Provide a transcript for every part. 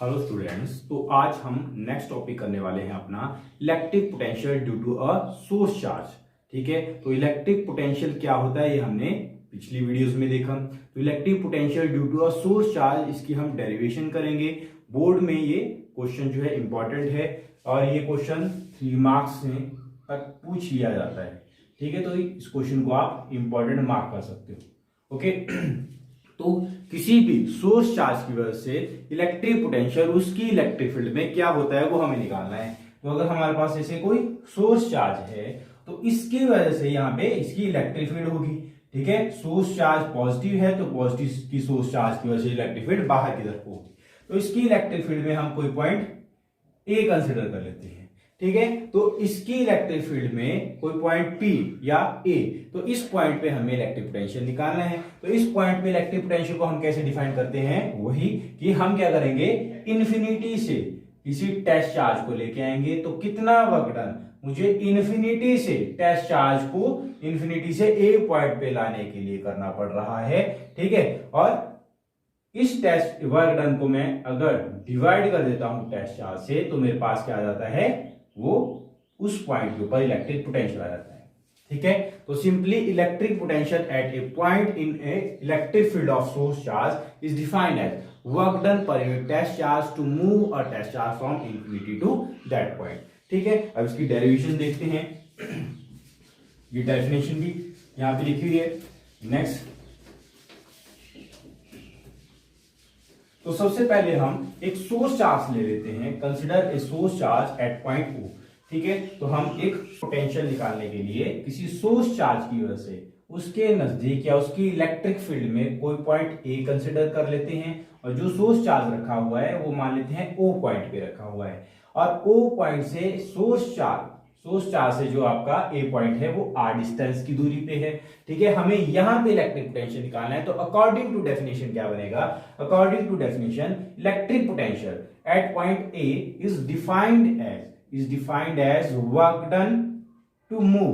Hello students, तो आज हम नेक्स्ट टॉपिक करने वाले हैं अपना electric potential due to a source charge. ठीक है, तो इलेक्ट्रिक पोटेंशियल क्या होता है ये हमने पिछली वीडियोस में देखा। तो electric potential due to a source charge, इसकी हम डेरिवेशन करेंगे। बोर्ड में ये क्वेश्चन जो है इंपॉर्टेंट है और ये क्वेश्चन 3 मार्क्स में तक पूछ लिया जाता है। ठीक है, तो इस क्वेश्चन को आप इंपॉर्टेंट मार्क कर सकते हो। ओके तो किसी भी सोर्स चार्ज की वजह से इलेक्ट्रिक पोटेंशियल, उसकी इलेक्ट्रिक फील्ड में क्या होता है वो हमें निकालना है। तो अगर हमारे पास ऐसे कोई सोर्स चार्ज है तो इसकी वजह से यहाँ पे इसकी इलेक्ट्रिक फील्ड होगी। ठीक है, सोर्स चार्ज पॉजिटिव है तो पॉजिटिव की सोर्स चार्ज की वजह से इलेक्ट्रिक फील्ड बाहर की तरफ होगी। तो इसकी इलेक्ट्रिक फील्ड में हम कोई पॉइंट ए कंसिडर कर लेते हैं। ठीक है, तो इसकी इलेक्ट्रिक फील्ड में कोई पॉइंट P या A, तो इस पॉइंट पे हमें इलेक्ट्रिक पोटेंशियल निकालना है। तो इस पॉइंट पे इलेक्ट्रिक पोटेंशियल को हम कैसे डिफाइन करते हैं, वही कि हम क्या करेंगे, इन्फिनिटी से किसी टेस्ट चार्ज को लेके आएंगे। तो कितना वर्क डन मुझे इन्फिनिटी से टेस्ट चार्ज को इन्फिनिटी से A पॉइंट पे लाने के लिए करना पड़ रहा है। ठीक है, और इस टेस्ट वर्क डन को मैं अगर डिवाइड कर देता हूं टेस्ट चार्ज से, तो मेरे पास क्या आ जाता है, वो उस पॉइंट के ऊपर इलेक्ट्रिक पोटेंशियल आ जाता है। ठीक है, तो simply electric potential at a point in a electric field of source charge is defined as work done per unit test charge to move a test charge from infinity to that point. ठीक है, अब इसकी derivation देखते हैं। ये definition भी यहां पे लिखी हुई है। नेक्स्ट, तो सबसे पहले हम एक सोर्स चार्ज ले लेते हैं। Consider a source charge at point O। ठीक है, तो हम एक पोटेंशियल निकालने के लिए किसी सोर्स चार्ज की वजह से उसके नजदीक या उसकी इलेक्ट्रिक फील्ड में कोई पॉइंट A कंसिडर कर लेते हैं, और जो सोर्स चार्ज रखा हुआ है वो मान लेते हैं O पॉइंट पे रखा हुआ है। और O पॉइंट से सोर्स चार्ज से जो आपका A पॉइंट है वो R डिस्टेंस की दूरी पे है। ठीक है, हमें यहां पे इलेक्ट्रिक पोटेंशियल निकालना है। तो अकॉर्डिंग टू डेफिनेशन क्या बनेगा, according to definition electric potential at point A is defined as work done to move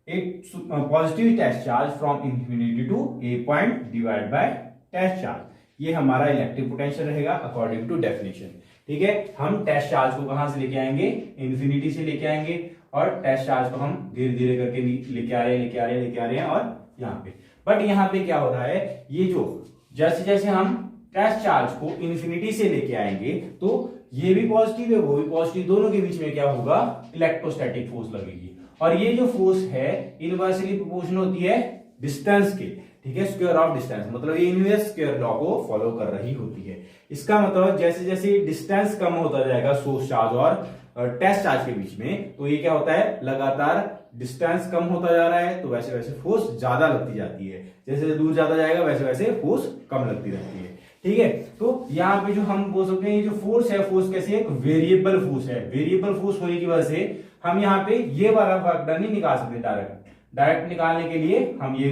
एक positive test charge from infinity to A point divide by test charge. ये हमारा electric potential रहेगा according to definition. ठीक है, हम test charge को कहां से लेके आएंगे, इंफिनिटी से लेके आएंगे, और टेस्ट चार्ज को हम धीरे धीरे करके लेके आ रहे हैं और यहाँ पे। बट यहाँ पे क्या हो रहा है, ये जो जैसे जैसे हम टेस्ट चार्ज को इंफिनिटी से लेके आएंगे तो ये भी पॉजिटिव है वो भी पॉजिटिव, दोनों के बीच में क्या होगा, इलेक्ट्रोस्टैटिक फोर्स लगेगी। और ये जो फोर्स है इनवर्सली प्रोपोर्शनल होती है डिस्टेंस के। ठीक है, स्क्वायर ऑफ डिस्टेंस, मतलब ये इनवर्स स्क्वायर लॉ को फॉलो कर रही होती है। इसका मतलब जैसे जैसे डिस्टेंस कम होता जाएगा सोर्स चार्ज और टेस्ट चार्ज के बीच में, तो ये क्या होता है, लगातार डिस्टेंस कम होता जा रहा है, तो वैसे वैसे फोर्स ज्यादा लगती जाती है। जैसे दूर ज्यादा जाएगा वैसे वैसे फोर्स कम लगती रहती है। ठीक है, तो यहाँ पे जो हम बोल सकते हैं, ये जो फोर्स है, फोर्स कैसे, एक वेरिएबल फोर्स है। वेरिएबल फोर्स होने की वजह से हम यहाँ पे ये वाला वर्क डन नहीं निकाल सकते डायरेक्ट निकालने के लिए हम ये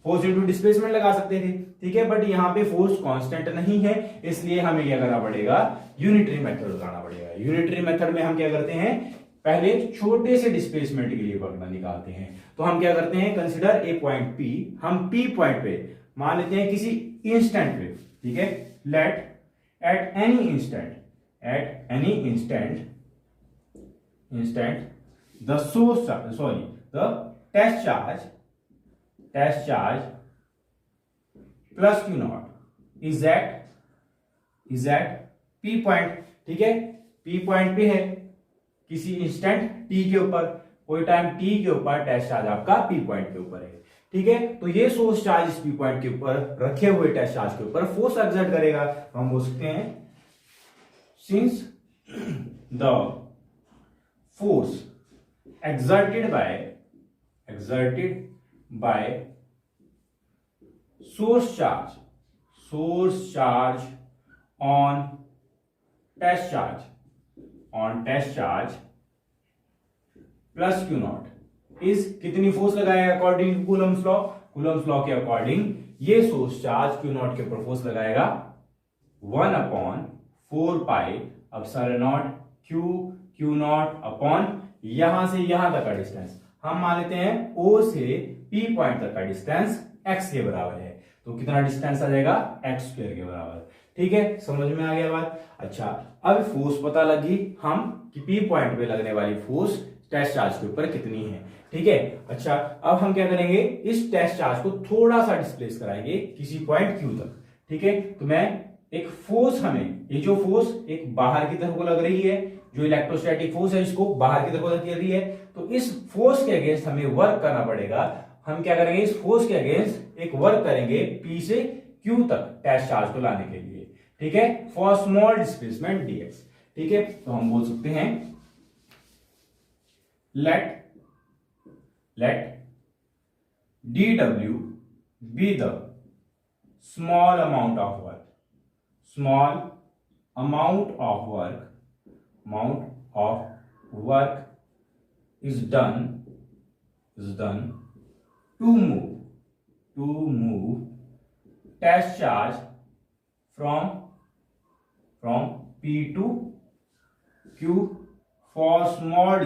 फोर्स इनटू डिस्प्लेसमेंट लगा सकते थे। ठीक है, बट यहाँ पे फोर्स कांस्टेंट नहीं है, इसलिए हमें क्या करना पड़ेगा, यूनिटरी मेथड लगाना पड़ेगा। यूनिटरी मेथड में हम क्या करते हैं, पहले छोटे से डिस्प्लेसमेंट के लिए वर्क डन निकालते हैं। तो हम क्या करते हैं, कंसिडर ए पॉइंट P, हम P पॉइंट पे मान लेते हैं किसी इंस्टेंट पे। ठीक है, let at any instant the source charge, sorry the test charge plus Q naught is at P point. ठीक है, P पॉइंट पे है किसी इंस्टेंट T के ऊपर, कोई टाइम T के ऊपर टेस्ट चार्ज आपका P पॉइंट के ऊपर है। ठीक है, तो ये सोर्स चार्ज इस P पॉइंट के ऊपर रखे हुए टेस्ट चार्ज के ऊपर फोर्स एक्सर्ट करेगा। तो हम बोल सकते हैं, since the force exerted by source charge on test charge plus Q naught is, कितनी फोर्स लगाएगा अकॉर्डिंग टू कूलम्स लॉ के अकॉर्डिंग ये सोर्स चार्ज Q नॉट के ऊपर फोर्स लगाएगा 1/4 pi epsilon not Q not upon यहां से यहां तक का डिस्टेंस हम मान लेते हैं O से P पॉइंट तक का डिस्टेंस x के बराबर है। तो कितना डिस्टेंस आ जाएगा, x स्क्वायर के बराबर। ठीक है, समझ में आ गया बात। अच्छा, अब फोर्स पता लगी हम कि पी पॉइंट पे लगने वाली फोर्स टेस्ट चार्ज के ऊपर कितनी है। ठीक है, अच्छा अब हम क्या करेंगे, इस टेस्ट चार्ज को थोड़ा सा डिस्प्लेस कराएंगे किसी पॉइंट क्यू तक। ठीक है, तो मैं एक फोर्स, हमें ये जो फोर्स एक बाहर की तरफ को लग रही है, जो इलेक्ट्रोस्टैटिक फोर्स है इसको बाहर की तरफ लग रही है, तो इस फोर्स के अगेंस्ट हमें वर्क करना पड़ेगा। हम क्या करेंगे, इस फोर्स के अगेंस्ट एक वर्क करेंगे पी से क्यू तक टेस्ट चार्ज को लाने के लिए। ठीक है, फॉर स्मॉल डिस्प्लेसमेंट डीएक्स। ठीक है, तो हम बोल सकते हैं late dw be the small amount of work is done to move test charge from P to Q for small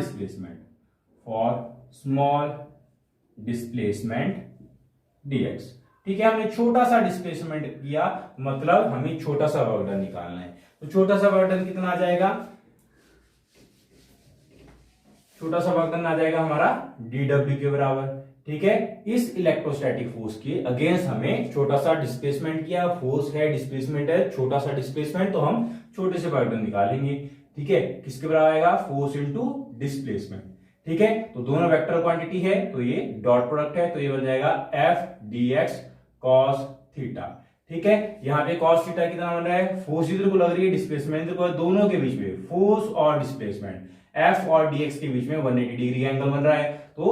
displacement dx। ठीक है, हमने छोटा सा डिस्प्लेसमेंट किया, मतलब हमें छोटा सा वर्क डन निकालना है। तो छोटा सा वर्क डन कितना आ जाएगा, छोटा सा वर्क डन आ जाएगा हमारा dw के बराबर। ठीक है, इस इलेक्ट्रोस्टैटिक फोर्स के अगेंस्ट हमें छोटा सा डिस्प्लेसमेंट किया, फोर्स है डिस्प्लेसमेंट है, छोटा सा डिस्प्लेसमेंट, तो हम छोटे से वर्क डन निकालेंगे। ठीक है, किसके बराबर आएगा, फोर्स इंटू डिस्प्लेसमेंट। ठीक है, तो दोनों वेक्टर क्वांटिटी है, तो ये डॉट प्रोडक्ट है, तो ये बन जाएगा एफ dx cos थीटा। ठीक है, यहाँ पे cos थीटा कितना बन रहा है, फोर्स इधर को लग रही है, डिस्प्लेसमेंट इधर को, दोनों के बीच में फोर्स और डिस्प्लेसमेंट एफ और dx के बीच में 180 डिग्री एंगल बन रहा है। तो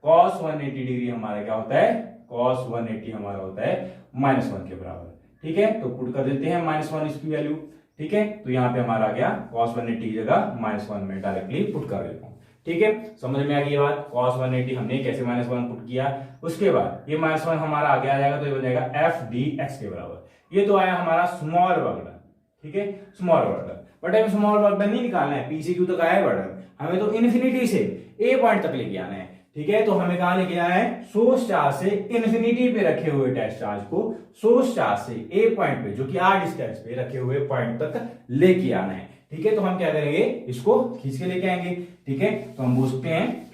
cos 180 डिग्री हमारा क्या होता है, cos 180 हमारा होता है -1 के बराबर। ठीक है, तो पुट कर देते हैं -1 इसकी वैल्यू। ठीक है, तो यहाँ पे हमारा आ गया cos 180 की जगह -1 में डायरेक्टली पुट कर देता हूं। ठीक है, समझ में आ गई बात, cos 180 हमने कैसे -1 पुट किया। उसके बाद ये -1 हमारा आगे आ जाएगा, तो ये बन जाएगा एफ dx के बराबर। ये तो आया हमारा स्मॉल वर्क डन। ठीक है, स्मॉल वर्क डन, बट हमें स्मॉल वर्क डन नहीं निकालना है, पी से क्यू तक आया है वर्क डन, हमें तो इन्फिनिटी से ए पॉइंट तक लेके आना है। ठीक है, तो हमें कहां लेके आना है, सोर्स चार्ज से इन्फिनिटी पे रखे हुए टेस्ट चार्ज को सोर्स चार्ज से ए पॉइंट पे, जो कि आर डिस्टेंस पे रखे हुए पॉइंट तक लेके आना है। ठीक है, तो हम क्या करेंगे, इसको खींच के लेके आएंगे। ठीक है, तो हम बोल सकते हैं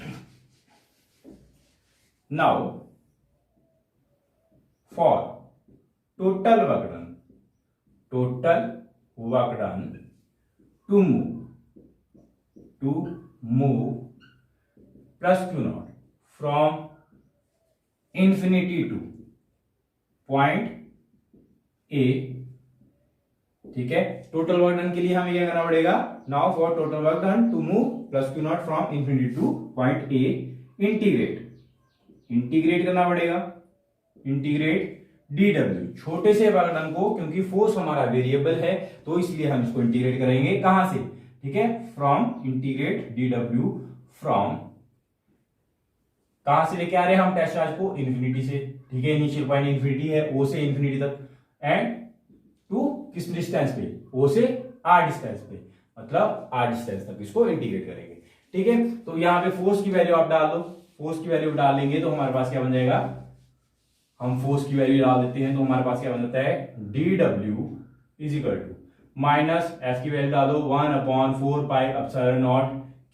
now for total work done to move plus Q naught from infinity to point A. ठीक है, टोटल वर्क डन के लिए हमें क्या करना पड़ेगा, now for total work done to move plus Q naught from infinity to point A, integrate करना पड़ेगा, इंटीग्रेट dw, छोटे से वर्क डन को, क्योंकि फोर्स हमारा वेरिएबल है तो इसलिए हम इसको इंटीग्रेट करेंगे कहां से, ठीक है, फ्रॉम, इंटीग्रेट dw फ्रॉम, कहां से लेके आ रहे हैं हम टेस्ट चार्ज को, इन्फिनिटी से। ठीक है, इनिशियल पॉइंट इन्फिनिटी है, ओ से इन्फिनिटी तक, एंड टू किस डिस्टेंस पे, ओ से आर डिस्टेंस पे, मतलब आर डिस्टेंस तक इसको इंटीग्रेट करेंगे। ठीक है, तो यहाँ पे फोर्स की वैल्यू आप डाल दो, फोर्स की वैल्यू डाल लेंगे तो हमारे पास क्या बन जाएगा, हम फोर्स की वैल्यू डाल देते हैं तो हमारे पास क्या बन जाता है, dw is equal to minus F की वैल्यू डाल दो 1/4 pi epsilon naught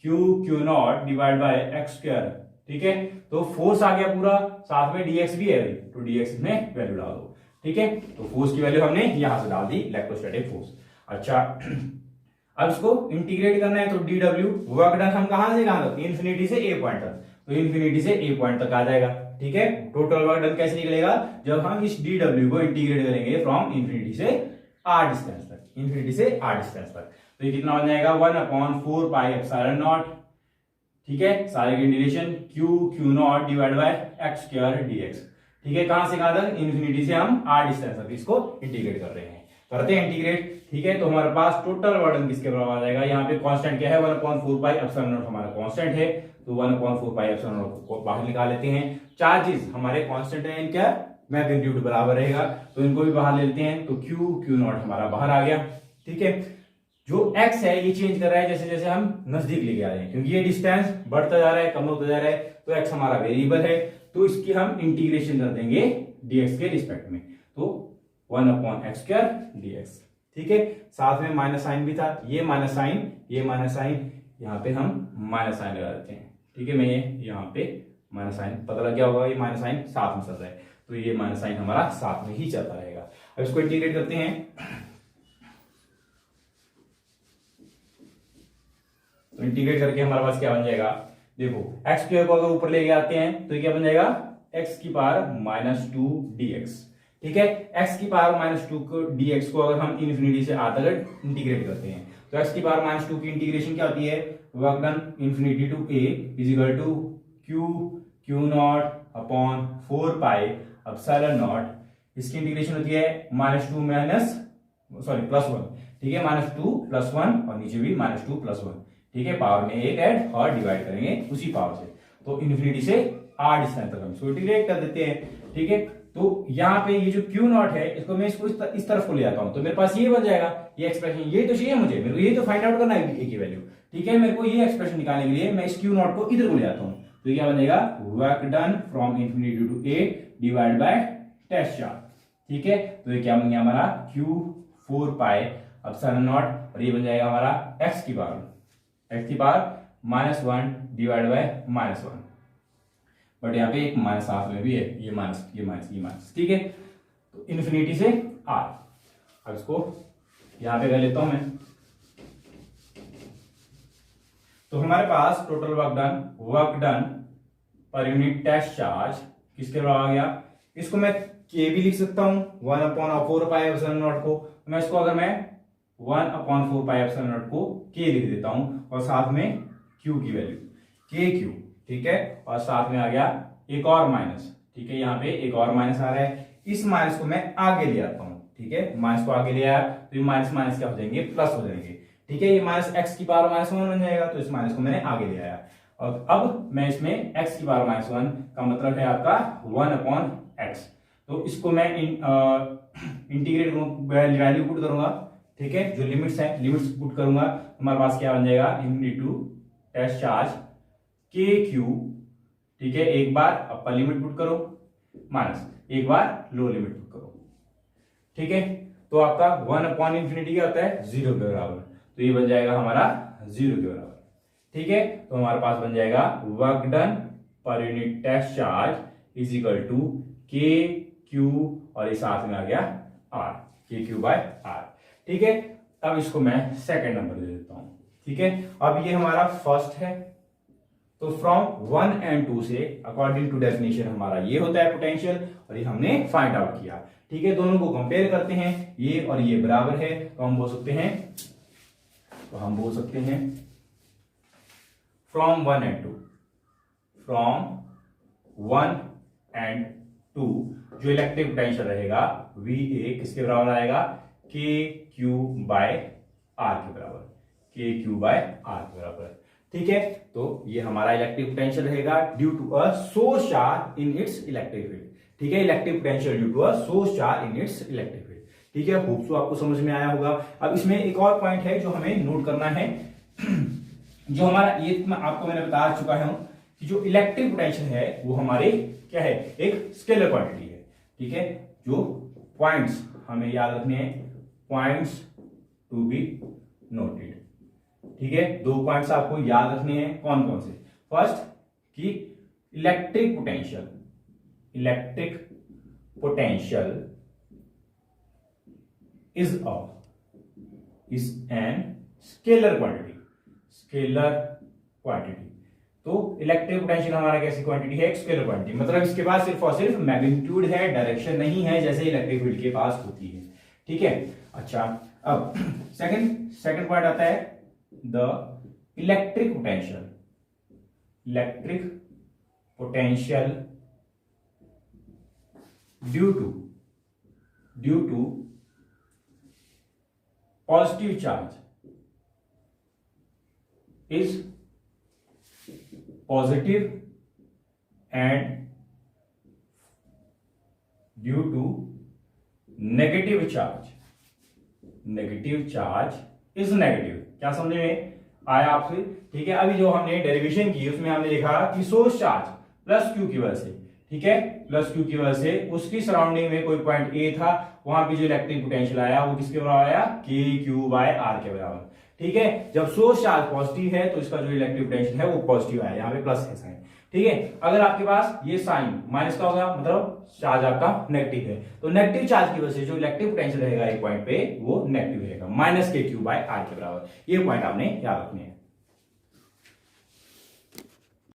Q naught divide by X square. ठीक है, तो फोर्स आ गया पूरा, साथ में dx भी है, तो dx में वैल्यू डाल दो। ठीक है, तो फोर्स की वैल्यू हमने यहां से डाल दी, इलेक्ट्रोस्टैटिक फोर्स। अच्छा, अब इसको इंटीग्रेट करना है, तो dw वर्क डन हम कहां से कहां तक, इन्फिनिटी से ए पॉइंट तक, तो इन्फिनिटी से ए पॉइंट तक आ जाएगा। ठीक है, टोटल वर्क डन कैसे निकलेगा, जब हम इस dw को इंटीग्रेट करेंगे फ्रॉम इन्फिनिटी से आर डिस्टेंस तक, इन्फिनिटी से आर डिस्टेंस तक, तो ये कितना हो जाएगा 1/4 पाई एप्सिलॉन नॉट। ठीक है, सारे की integration Q naught divide by X square dx। ठीक है, कहां से कहां तक, इन्फिनिटी से हम आर डिस्टेंस तक इसको इंटीग्रेट कर रहे हैं, करते हैं इंटीग्रेट। ठीक है, तो हमारे पास टोटल वर्क डन किसके बराबर आ जाएगा, यहाँ पे कांस्टेंट क्या है, 1/4 पाई एप्सिलॉन नॉट हमारा कांस्टेंट है, तो 1/4 पाई एप्सिलॉन नॉट को बाहर निकाल लेते हैं। चार्जेस हमारे कांस्टेंट है, इनका मैग्नीट्यूड बराबर रहेगा, तो इनको भी बाहर लेते हैं, तो क्यू नॉट हमारा बाहर आ गया। ठीक है, जो x है ये चेंज कर रहा है जैसे जैसे हम नजदीक लेके आ रहे हैं, क्योंकि ये डिस्टेंस बढ़ता जा रहा है, कम होता जा रहा है, तो x हमारा वेरिएबल है, तो इसकी हम इंटीग्रेशन कर देंगे dx के रिस्पेक्ट में, तो 1/x² dx। ठीक है, साथ में माइनस साइन भी था, ये माइनस साइन, ये माइनस साइन, यहाँ पे हम माइनस साइन लगा देते हैं। ठीक है, मैं यहाँ पे माइनस साइन, पता लग गया होगा ये माइनस साइन साथ में चल रहा है, तो ये माइनस साइन हमारा साथ में ही चलता रहेगा। अब इसको इंटीग्रेट करते हैं, तो इंटीग्रेट करके हमारे पास क्या बन जाएगा, देखो एक्स स्क्वायर को अगर ऊपर लेके आते हैं तो ये क्या बन जाएगा, एक्स की पावर माइनस 2 dx। ठीक है, एक्स की पावर माइनस 2 को dx को अगर हम इन्फिनिटी से आधा इंटीग्रेट करते हैं तो एक्स की पावर माइनस 2 की इंटीग्रेशन क्या होती है, work done infinity to a is equal to Q naught upon 4 pi epsilon naught. इसकी इंटीग्रेशन होती है माइनस 2 प्लस 1। ठीक है, माइनस 2 प्लस 1 और नीचे भी माइनस 2 प्लस 1। ठीक है, पावर में एक ऐड और डिवाइड करेंगे उसी पावर से, तो इन्फिनिटी से r डिस्टेंस तक हम इसको इंटीग्रेट कर देते हैं। ठीक है, तो यहाँ पे ये जो क्यू नॉट है इसको मैं इसको इस तरफ को ले आता हूं, तो मेरे पास ये बन जाएगा, ये एक्सप्रेशन, ये तो चाहिए मुझे, मेरे को ये तो फाइंड आउट करना है ए की वैल्यू। ठीक है, मेरे को ये एक्सप्रेशन निकालने के लिए मैं इस क्यू नॉट को इधर को ले आता हूं, तो क्या बन जाएगा, work done from infinity to a divide by test charge. ठीक है, तो ये क्या बन गया हमारा क्यू 4 पाई एप्सिलॉन नॉट, और ये बन जाएगा हमारा एक्स की power minus 1 divide by minus 1, but यहाँ पे एक माइनस साथ में भी है, ये माइनस ये माइनस ये माइनस। ठीक है, तो इन्फिनिटी से r, अब इसको यहां पे कर लेता हूं मैं, तो हमारे पास total work done per unit test charge किसके बराबर आ गया, इसको मैं k भी लिख सकता हूं 1/4 पाई एप्सिलॉन नॉट को, मैं इसको अगर मैं 1/4 पाई एप्सिलॉन नॉट को k लिख देता हूं और साथ में q की वैल्यू kq। ठीक है, और साथ में आ गया एक और माइनस। ठीक है, यहाँ पे एक और माइनस आ रहा है, इस माइनस को मैं आगे ले आता हूं। ठीक है, माइनस को आगे ले आया तो ये माइनस माइनस क्या हो जाएंगे, प्लस हो जाएंगे। ठीक है, ये माइनस एक्स की पावर माइनस 1 बन जाएगा, तो इस माइनस को मैंने आगे ले आया, और अब मैं इसमें एक्स की पावर माइनस 1 का मतलब है आपका 1/x, तो इसको मैं इंटीग्रेट वैल्यू पुट करूंगा। ठीक है, जो लिमिट्स है लिमिट्स पुट करूंगा, हमारे पास क्या बन जाएगा, इन्फिनिटी टू टेस्ट चार्ज के क्यू। ठीक है, एक बार अपर लिमिट पुट करो माइनस एक बार लो लिमिट पुट करो। ठीक है, तो आपका 1/∞ क्या होता है, 0 के बराबर, तो ये बन जाएगा हमारा 0 के बराबर। ठीक है, तो हमारे पास बन जाएगा work done per unit test charge is equal to K Q, और ये साथ में आ गया r, के क्यू बाय r। ठीक है, अब इसको मैं सेकंड नंबर दे देता हूं। ठीक है, अब ये हमारा फर्स्ट है, तो फ्रॉम 1 and 2 से अकॉर्डिंग टू डेफिनेशन हमारा ये होता है पोटेंशियल, और ये हमने फाइंड आउट किया। ठीक है, दोनों को कंपेयर करते हैं, ये और ये बराबर है, तो हम बोल सकते हैं फ्रॉम 1 and 2, फ्रॉम 1 and 2 जो इलेक्ट्रिक पोटेंशियल रहेगा VA किसके बराबर आएगा, के क्यू बाय आर के बराबर, के क्यू बाय आर के बराबर। ठीक है, तो ये हमारा इलेक्ट्रिक पोटेंशियल रहेगा due to a source charge in its electric field. ठीक है, electric potential due to a source charge in its electric field. ठीक है, होप सो आपको समझ में आया होगा। अब इसमें एक और पॉइंट है जो हमें नोट करना है, जो हमारा ये आपको मैंने बता चुका हूं कि जो इलेक्ट्रिक पोटेंशियल है वो हमारे क्या है, एक स्केलर क्वांटिटी है। ठीक है, जो पॉइंट्स हमें याद रखने हैं, पॉइंट्स टू बी नोटेड। ठीक है, 2 पॉइंट्स आपको याद रखने हैं, कौन कौन से, फर्स्ट कि electric potential is an scalar quantity. तो इलेक्ट्रिक पोटेंशियल हमारा कैसी क्वांटिटी है, एक स्केलर क्वांटिटी, मतलब इसके पास सिर्फ और सिर्फ मैग्नीट्यूड है, डायरेक्शन नहीं है जैसे इलेक्ट्रिक फील्ड के पास होती है। ठीक है, अच्छा, अब सेकंड पॉइंट आता है the electric potential due to positive charge is positive and due to negative charge is negative. क्या समझ में आया आपसे? ठीक है, अभी जो हमने डेरिवेशन की उसमें हमने लिखा कि सोर्स चार्ज प्लस क्यू की वजह से, ठीक है, प्लस क्यू की वजह से उसकी सराउंडिंग में कोई पॉइंट ए था, वहां पे जो इलेक्ट्रिक पोटेंशियल आया वो किसके बराबर आया, के क्यू बाय आर के बराबर। ठीक है, जब सोर्स चार्ज पॉजिटिव है तो इसका जो इलेक्ट्रिक पोटेंशियल है वो पॉजिटिव आया, यहाँ पे प्लस है साइन। ठीक है, अगर आपके पास ये साइन माइनस का होगा मतलब चार्ज आपका नेगेटिव है, तो नेगेटिव चार्ज की वजह से जो इलेक्ट्रिक पोटेंशियल रहेगा एक पॉइंट पे वो नेगेटिव रहेगा, माइनस के क्यू बाय आर के बराबर। ये पॉइंट आपने याद रखने हैं।